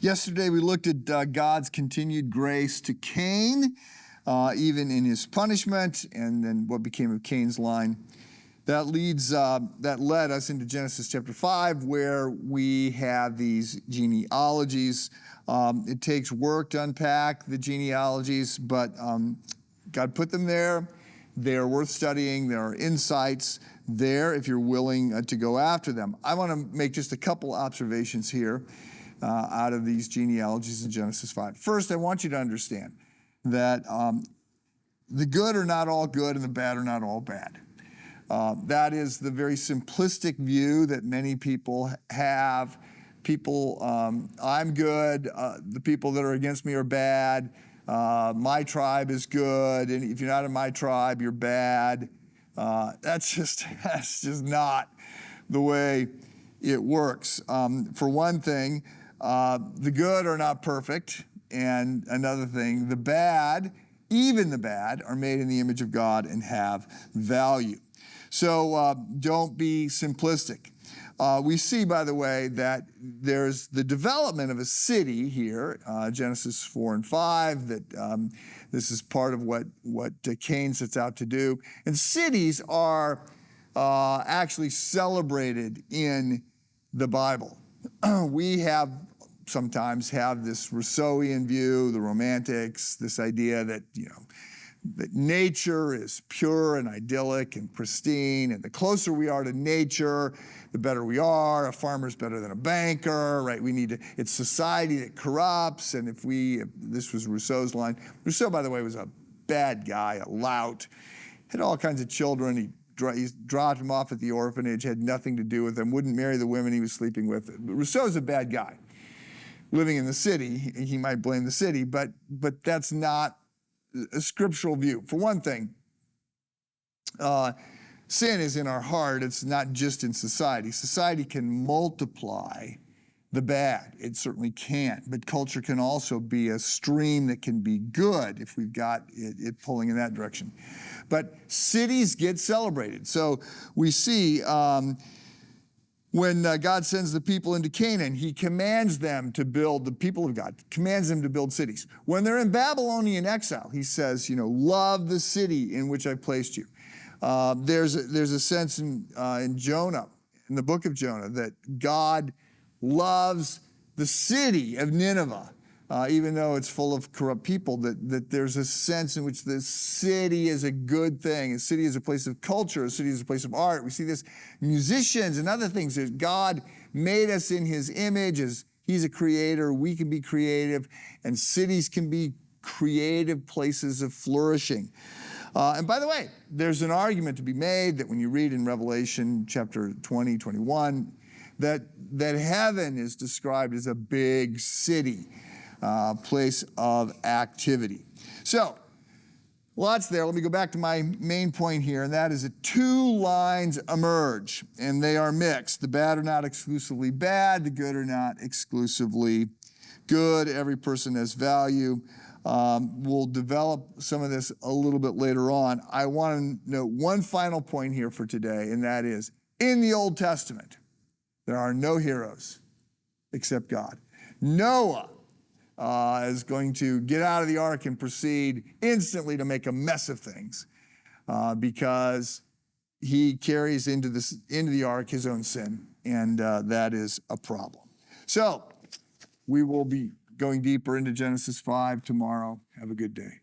Yesterday we looked at God's continued grace to Cain, even in his punishment, and then what became of Cain's line. That led us into Genesis chapter 5, where we have these genealogies. It takes work to unpack the genealogies, but God put them there. They are worth studying. There are insights there if you're willing to go after them. I want to make just a couple observations here out of these genealogies in Genesis 5. First, I want you to understand that the good are not all good and the bad are not all bad. That is the very simplistic view that many people have. I'm good, the people that are against me are bad, my tribe is good, and if you're not in my tribe, you're bad. That's just not the way it works. For one thing, the good are not perfect, and another thing, the bad, even the bad, are made in the image of God and have value. So don't be simplistic. We see, by the way, that there's the development of a city here, Genesis 4 and 5, that this is part of what Cain sets out to do. And cities are actually celebrated in the Bible. We sometimes have this Rousseauian view, the Romantics, this idea that, that nature is pure and idyllic and pristine, and the closer we are to nature, the better we are. A farmer's better than a banker, right? It's society that corrupts, and this was Rousseau's line. Rousseau, by the way, was a bad guy, a lout, had all kinds of children. He dropped them off at the orphanage, had nothing to do with them, wouldn't marry the women he was sleeping with. Rousseau's a bad guy. Living in the city, he might blame the city, but that's not a scriptural view. For one thing, sin is in our heart. It's not just in society. Society can multiply the bad. It certainly can. But culture can also be a stream that can be good if we've got it pulling in that direction. But cities get celebrated. So we see when God sends the people into Canaan, he commands them to build, the people of God, commands them to build cities. When they're in Babylonian exile, he says, love the city in which I placed you. There's a sense in Jonah, in the book of Jonah, that God loves the city of Nineveh, even though it's full of corrupt people, that there's a sense in which the city is a good thing. A city is a place of culture. A city is a place of art. We see this musicians and other things. God made us in his image. As he's a creator, we can be creative, and cities can be creative places of flourishing. And by the way, there's an argument to be made that when you read in Revelation chapter 20, 21, that heaven is described as a big city, place of activity. So, lots there. Let me go back to my main point here, and that is that two lines emerge, and they are mixed. The bad are not exclusively bad. The good are not exclusively good. Every person has value. We'll develop some of this a little bit later on. I want to note one final point here for today, and that is, in the Old Testament, there are no heroes except God. Noah is going to get out of the ark and proceed instantly to make a mess of things because he carries into the ark his own sin, and that is a problem. So we will be going deeper into Genesis 5 tomorrow. Have a good day.